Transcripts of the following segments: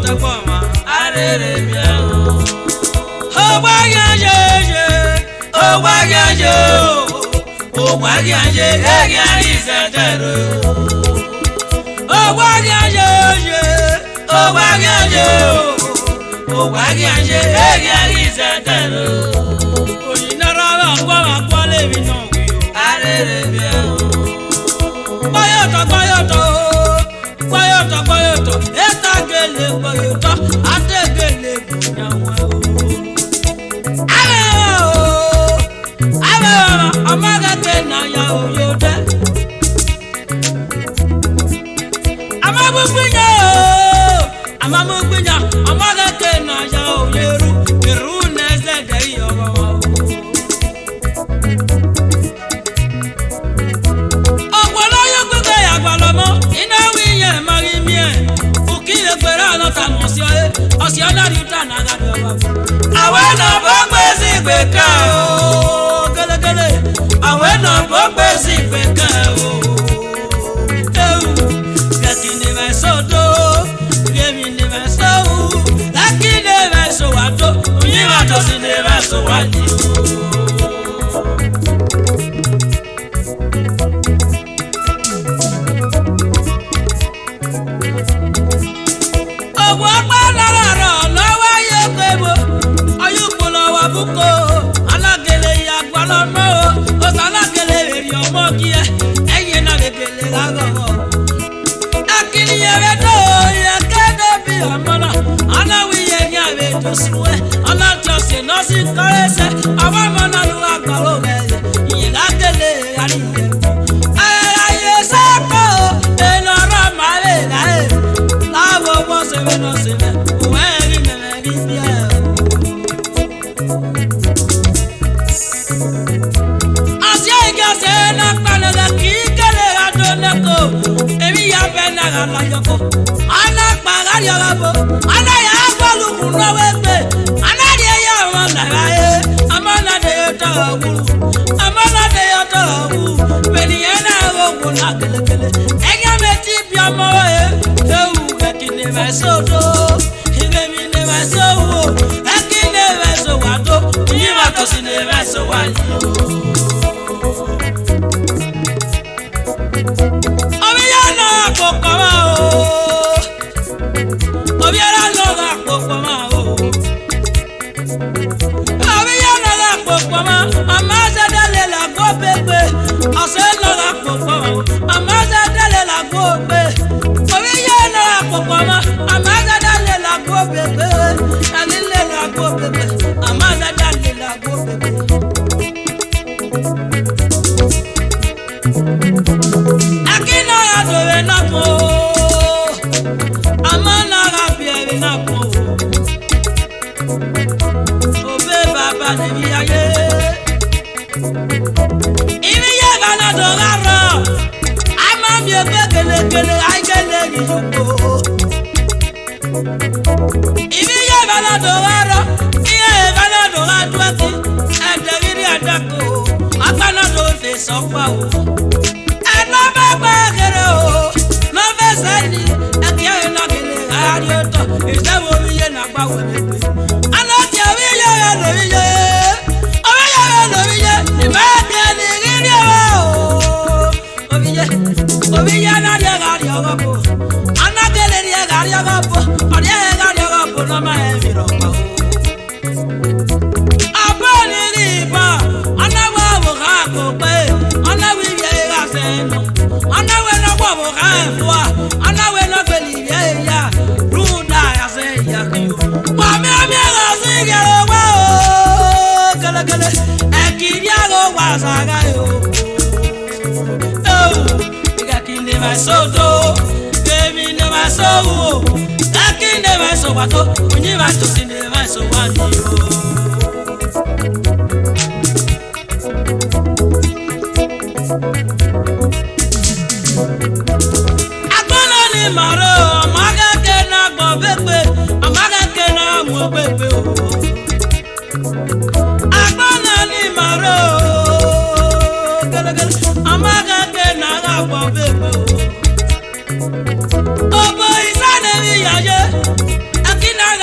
tẹ̀gbọ́n arére mi ẹ̀ o. Ọgbà gànjẹ́ ọgbà gànjẹ́ ọgbà gànjẹ́ ẹ̀gẹ́ àrísẹ̀tẹ̀rẹ̀. Ọgbà gànjẹ́ ọgbà gànjẹ́ ọgbà gànjẹ́ ẹ̀gẹ́ àrísẹ̀tẹ̀rẹ̀. Òyìnbó náà gbọ́ wà gbọ́ lébi náà wí o. Arére mi ẹ̀ o. Gbọ́yọ̀tọ̀ ẹ̀ta gèlè gbọ́yọ̀tọ̀ àtẹ̀gèlè gbìyànwó o. Amagate na ya oyode. Amagbunya amagate na ya oyeru. Eru neze de yowa. Ogbono yogbege agbalomo ina wiye marimie. Ukiye gbera no ta mo si oye. Osi ona ruta na ga do baba. Awe na bo gbe si gbe ka o. Awe na bo gbe si gbe ka o. Gati ni me so do, gemi ni me so u. Laki ni me so wa do, uyi wa to si ni me so wa ni o. Owo pa lara ro lowo ye pebo, oyupo lo wa buko, alagele ya gbalomo.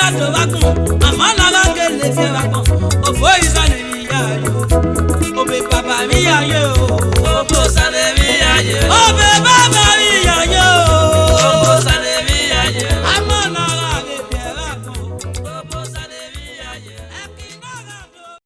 la to bakun mama na la gele fi bakun ofo isale mi ayo obe baba mi ayo ofo sale mi ayo obe baba mi ayo ofo sale mi ayo amana la ge fi bakun ofo sale mi ayo ekinaga do.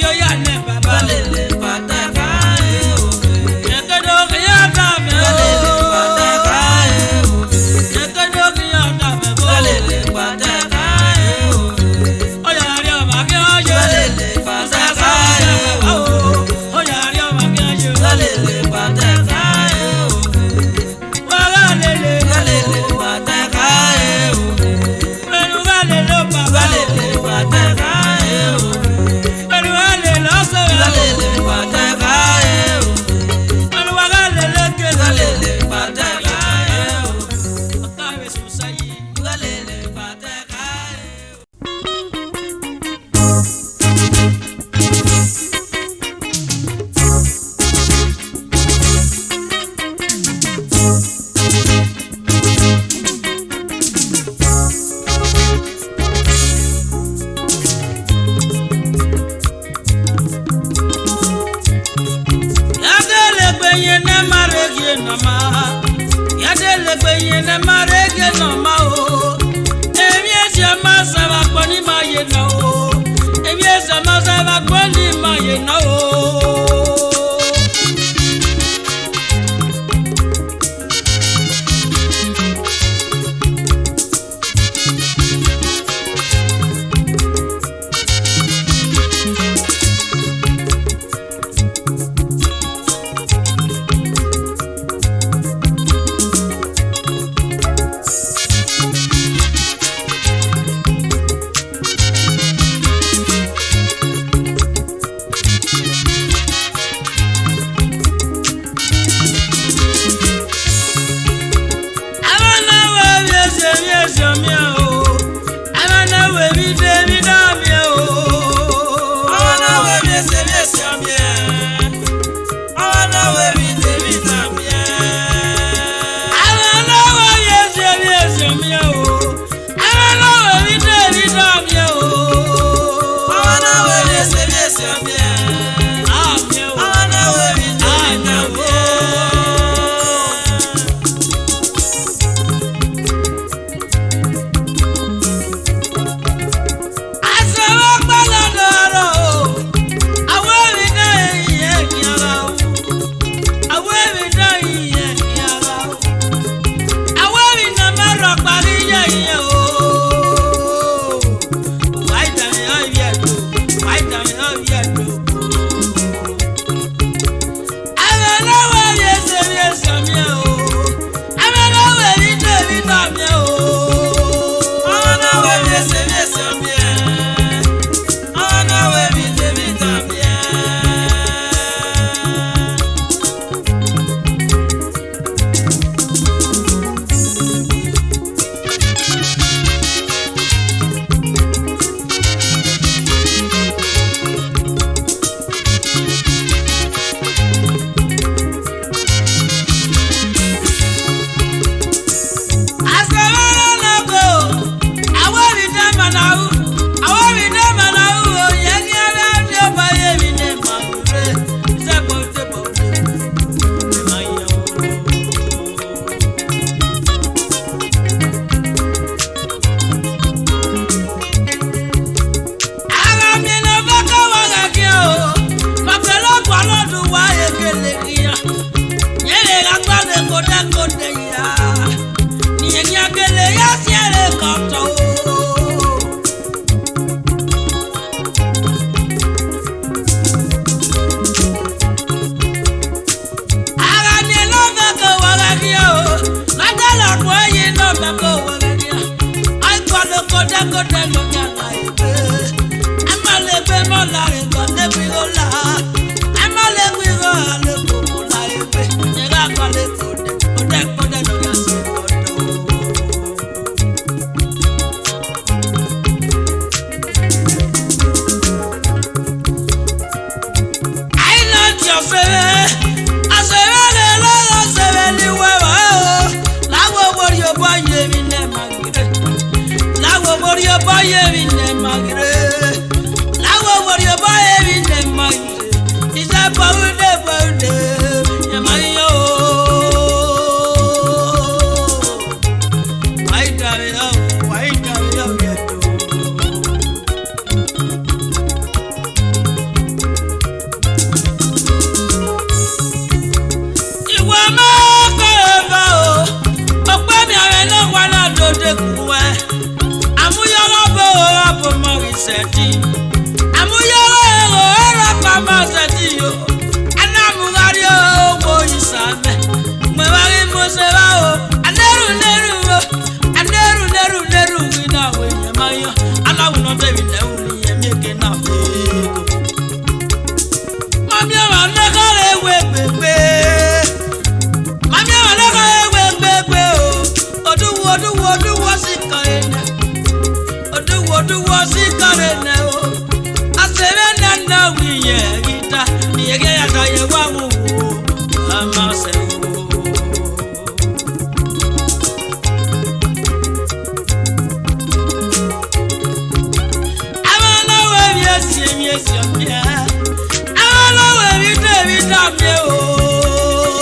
Yo ya ne baba le pata kae nama yadele gbenye na marege nama o emi ejama saba kwani ma ye na o emi ejama saba kwani ma ye na o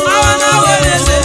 I wanna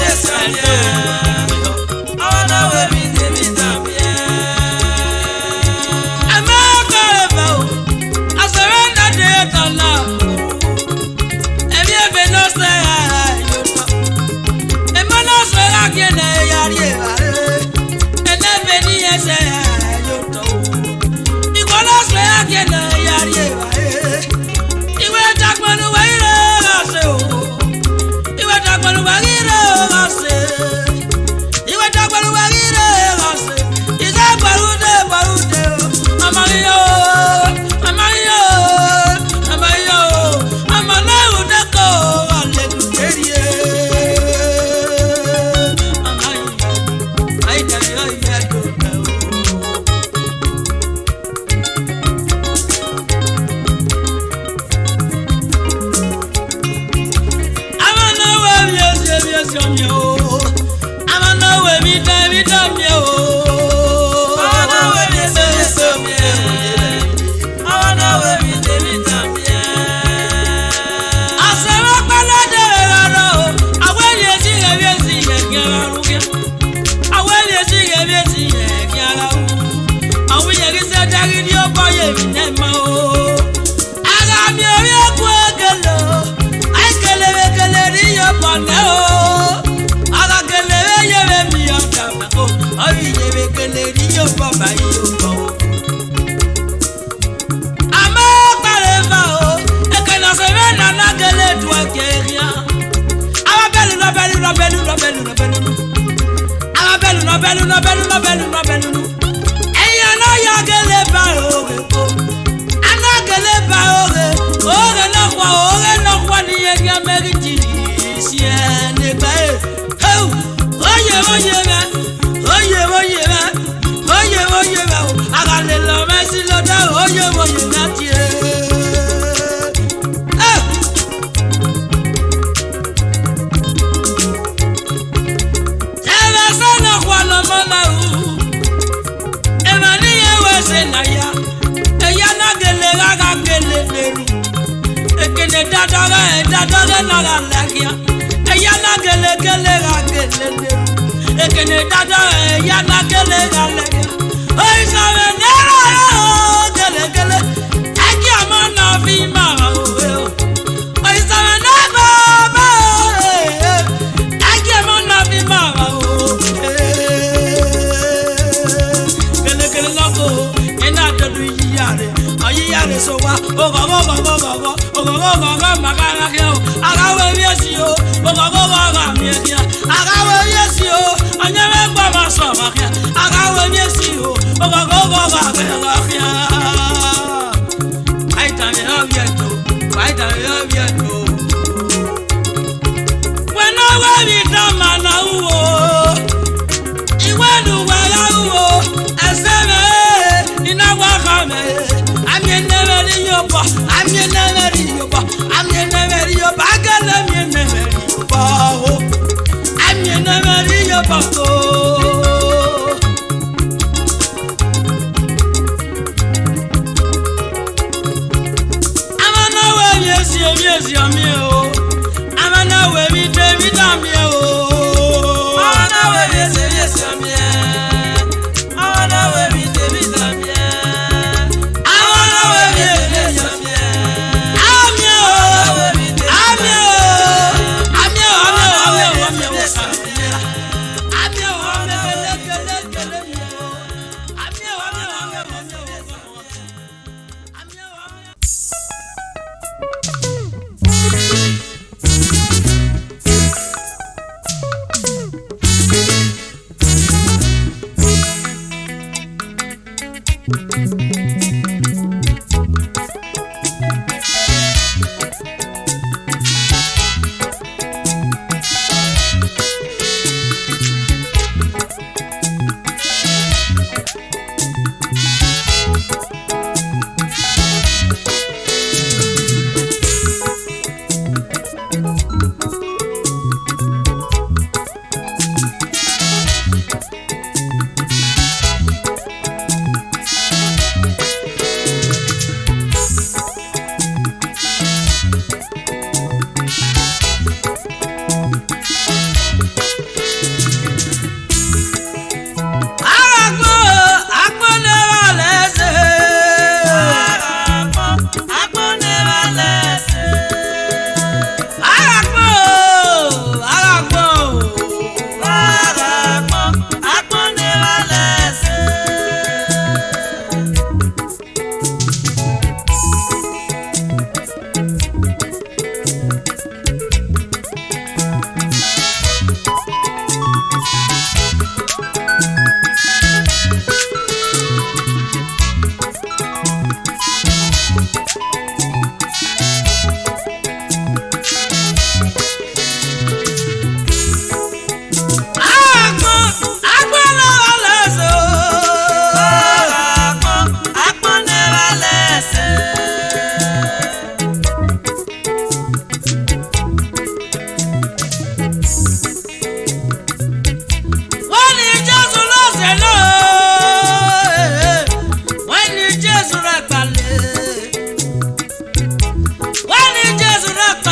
Yes,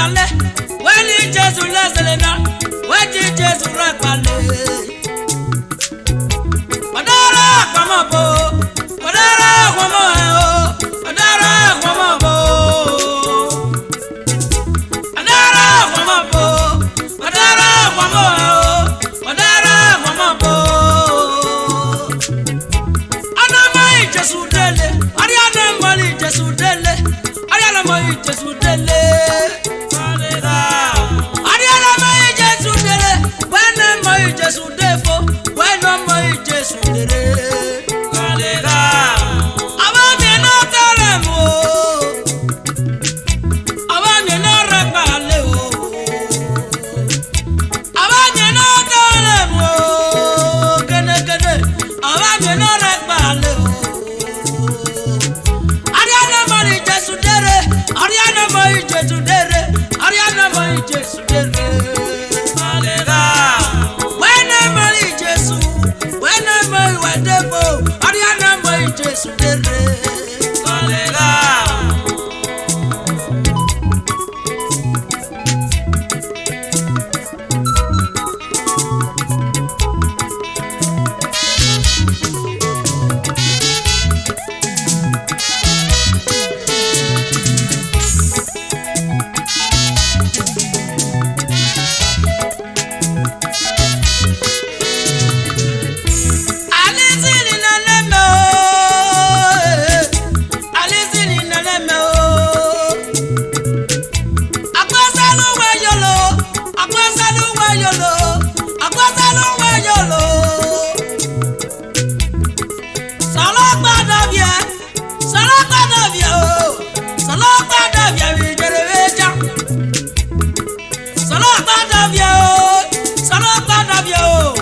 rekpale weni Jesu lezelena weji Jesu rekpale Odara kwamabo Odara kwamabo Odara kwamabo Odara kwamabo Odara kwamabo Odara kwamabo Anamai Jesu dele Ariana mali Jesu dele Ariana mai Jesu dele Ariana mai Jesu dele Wena mai Jesu defo Wena mai Jesu dele Abanye no talemo Abanye no rekale o Abanye no talemo Kene kene Abanye no rekale o Ariana mai Jesu dele Ariana mai Jesu dele Ariana mai Jesu dele Wena mai Jesu Wena mai wedefo Ariana mai Jesu dele Alizini na neme o Alizini na neme o Akwasalu wayolo Akwasalu wayolo Akwasalu wayolo Salokpa davie o Salokpa davie vijereveja Salokpa davie o Salokpa davie o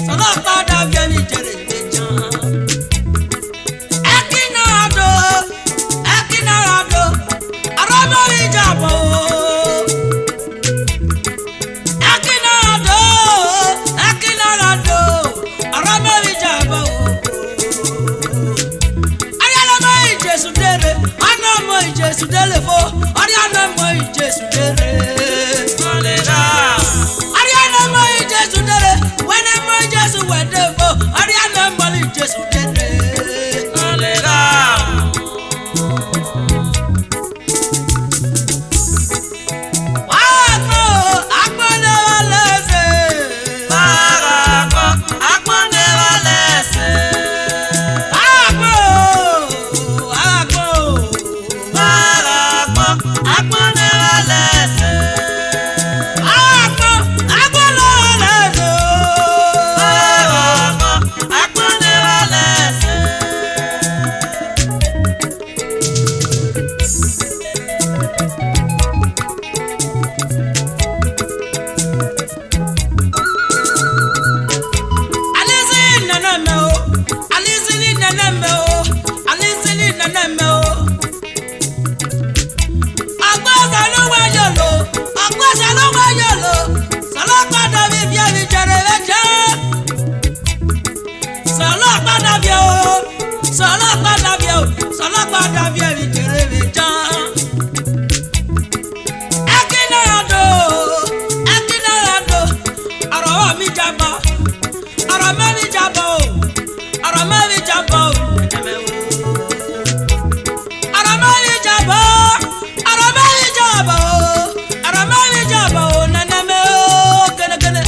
Salokpa davie vijereveja Ekinado Arama vijabo Ekinado Arama vijabo Ariana mai Jesu dere Ana mai Jesu dele fo Ariana mai Jesu dere Ariana mai Jesu dere Wena mai Jesu wede fo Ariana mai Jesu dere Salokpa davie vijereveja Ekinado Arawa mi jaba Arama mi jaba Arama mi jaba Arama mi jaba Arama mi jaba Arama mi jaba naname kene kene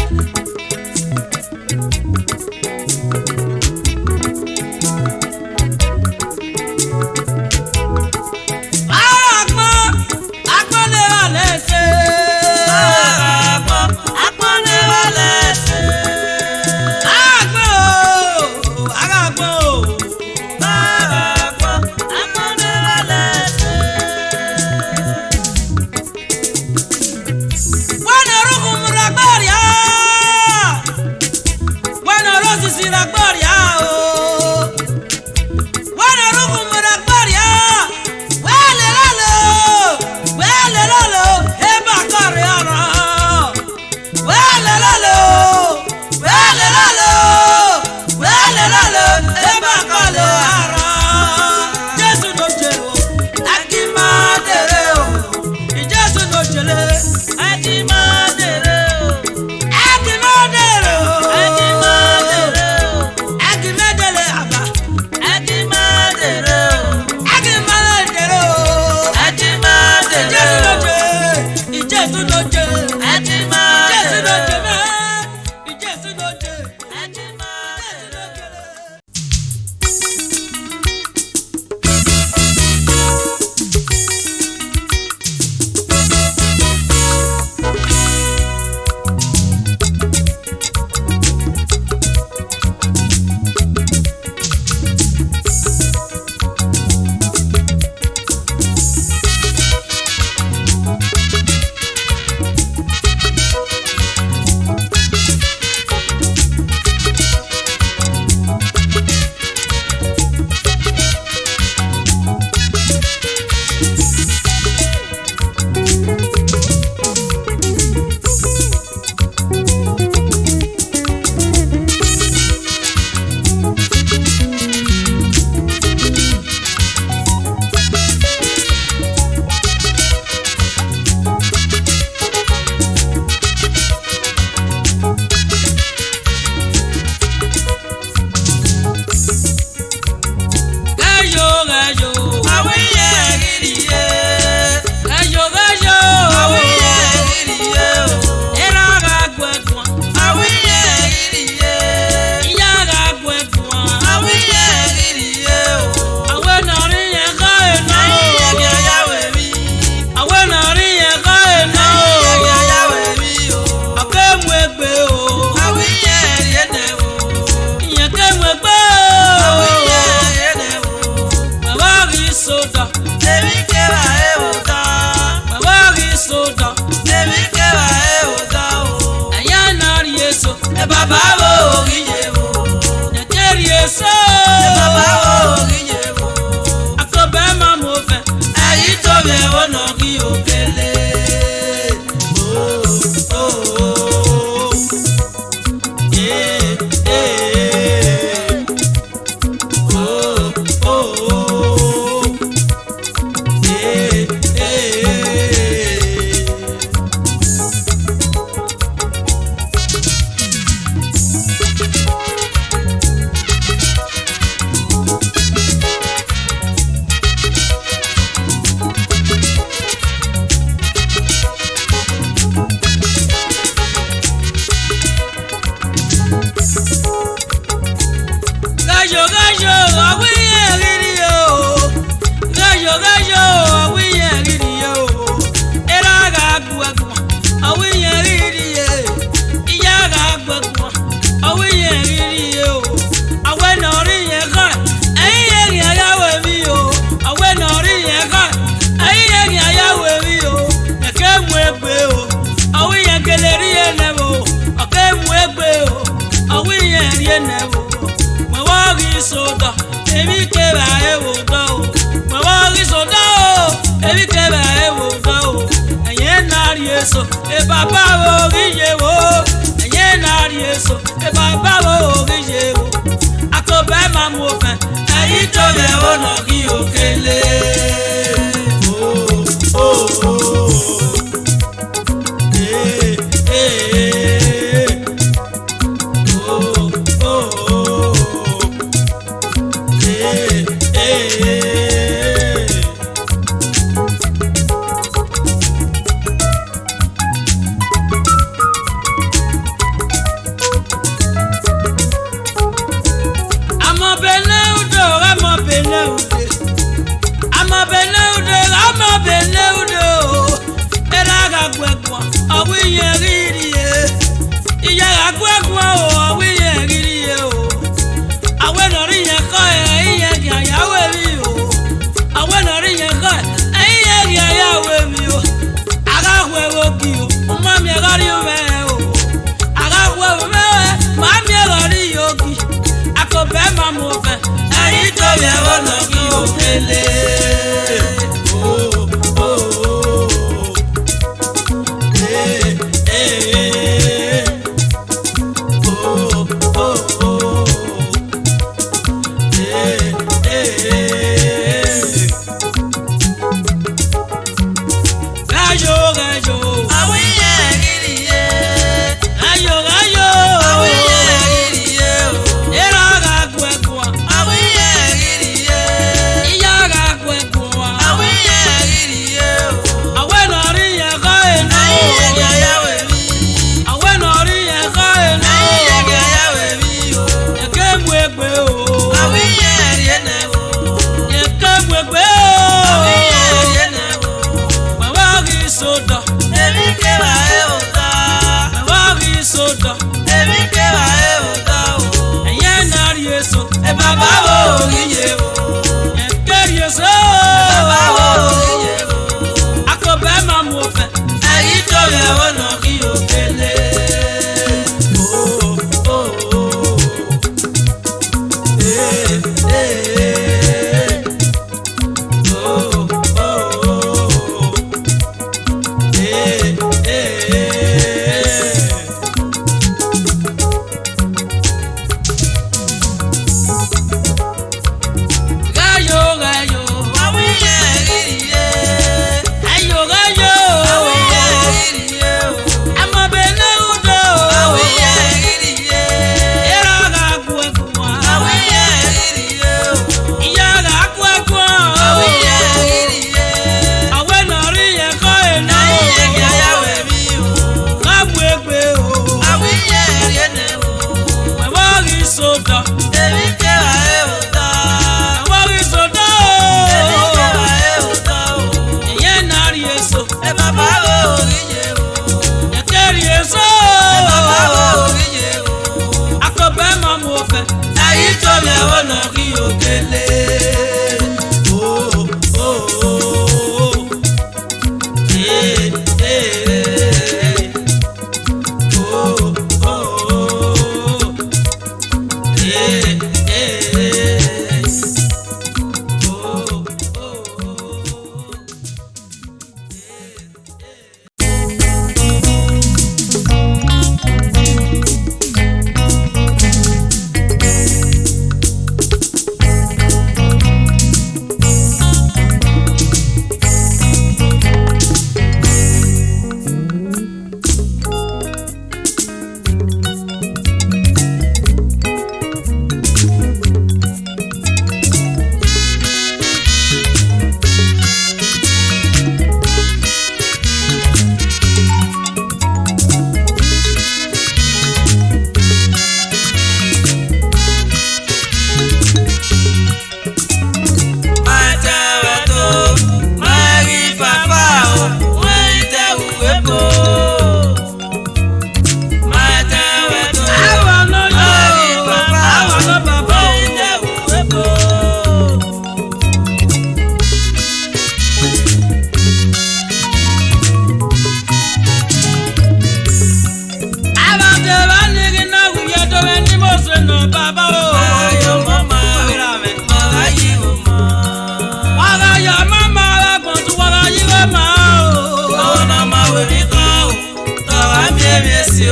sí o.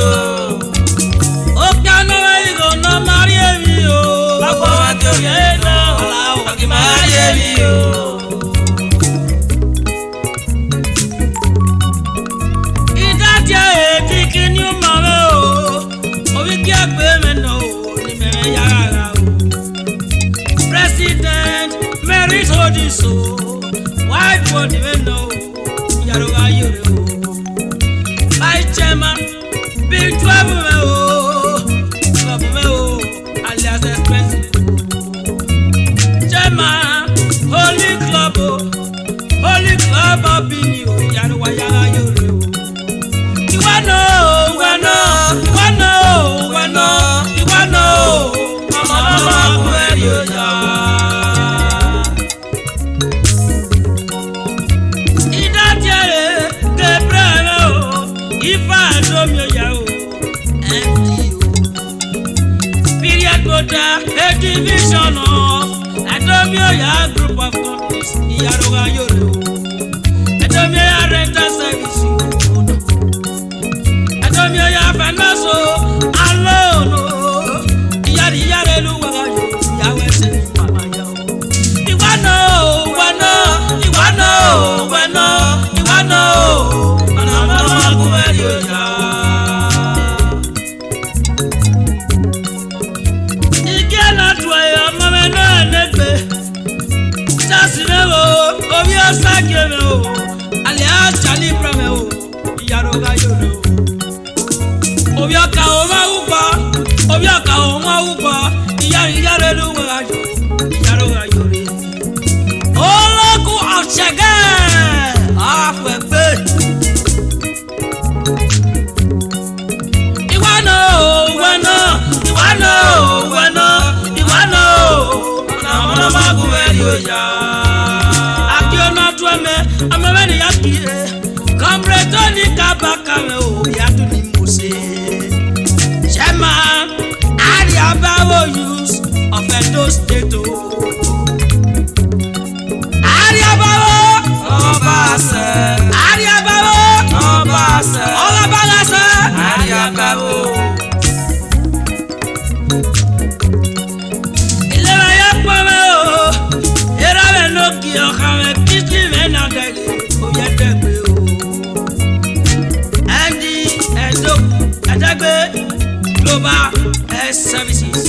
Ó piano ìgò náà máa rí èmi o. Báwo wá tí ó yẹ náà ọ̀la ò kì máa rí èmi o. Ìdájẹ́ èdè kìíní ó máa rẹ̀ o. Orí kí ẹgbẹ́ mi nà o ní mẹ́rin yàrá rà o. President Mary Odiso, white body we know, Yaroga Yoro. Vice Chairman, Big Trouble me alias expensive. Chairman, Holy Club of Bini, Yaroga Yoro. You wanna know, Mama, where you are. A division of Adomioya group of companies Yaroga Yoro. Adomioya rental service. Adomioya financial alone. Yari Yarelu Wagayo. Yahweh say Mama Yao. You wanna alias Charlie Brame Yaroga Yoro. Obiaka Oma Upa, Yarelu Wagayo, Yaroga Yoro. Oloku of Chaga, half a bit. You wanna I'm a very happy. Come Tony Kabakame, Yatu Nimuse. Chairman, Ariababo use of Edo State. Ariababo, Obase, Ariababo, Obase, Olabalase, Ariababo. Global Health Services.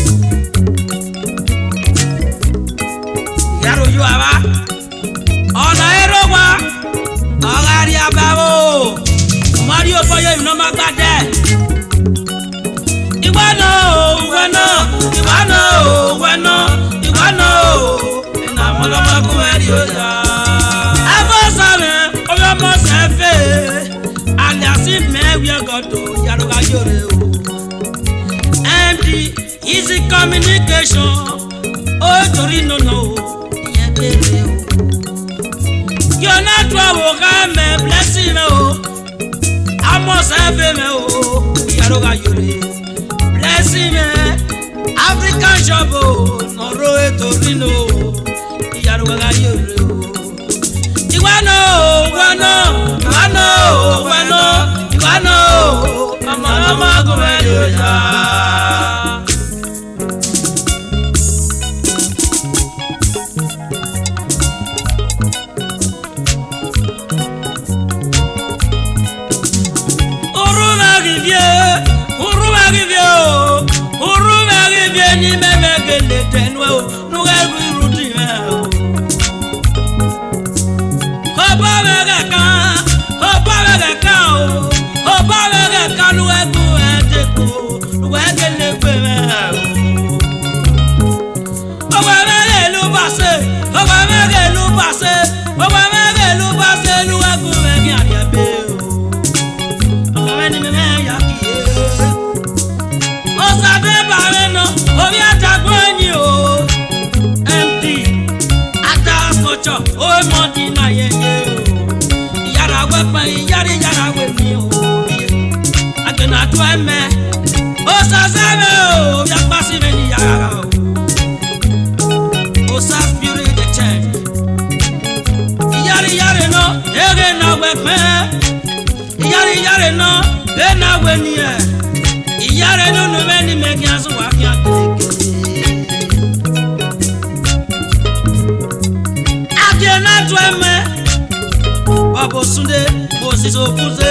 Yaro you aba. Ona erowa. Ogari ababo. Mario boyo no magbade. Iwano. Na molo magueri oya. Afosame, oyo mo sefe. Alias me we go to Yaroga Yoro. Easy communication. Oh, Torino, no. You're not trouble, me blessing me. I must have me. Yaroga Yoro. Blessing me. African shop. No road Torino. Yaroga Yoro. You wanna. Mama, go ahead. Ni meme gele tenwe o nuga ruti me o oba mega ka nuga ku ete ko nuga gele pe me o oba mega lu base nuga ku me ki aria be o oba ni me ya ki o sabe ba me no obi atagoni o empty atakocho o monti na yeye o yara wepa yara we mi o agena to eme o saseme o ya pasi me ni yara o sa spirit the change yara no ege na wepa yara no e na we ni e me kiasu wa kia akiena tweme babo sunde mosiso kunze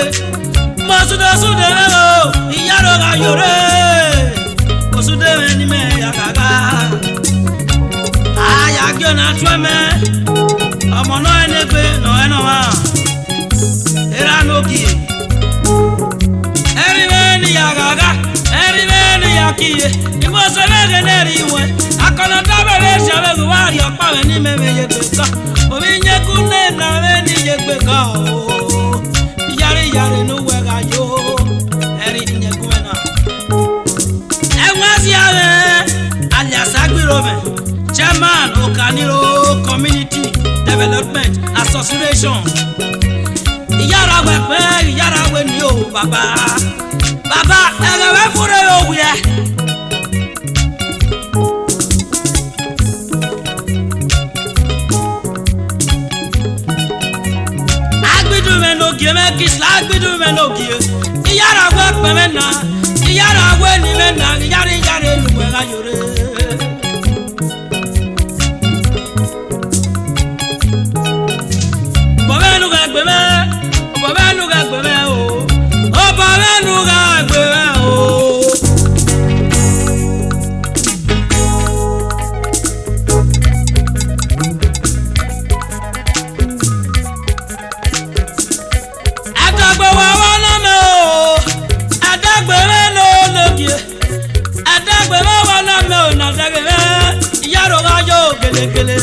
mosudo sunde o iyaro ga yore osude ni me yakaga aya akiena tweme ọmọ no enegbe no eno wa era no ki Everybody yagaga, everybody yakiye. Imo sebege neriwe. Akona tabele shabe guwari opawe ni meme yegbeka. Ominye kune na we ni yegbeka o. Yare no wega yo. Eri nye kumena. Enwasi ave alias Agbirome. Chairman Okaniro Community Development Association. Yara we ni o baba elewe fure o wuye agbidu me no gie me kisla agbidu me no gie yara we pe me na yara we ni me na yare lu we ga yore bobenu ga gbe me bobenu ga gbe me o bobenu ga gbe me o adagbe wa na me o adagbe me no logie adagbe wa na me o na dagbe me yaro ga yo gele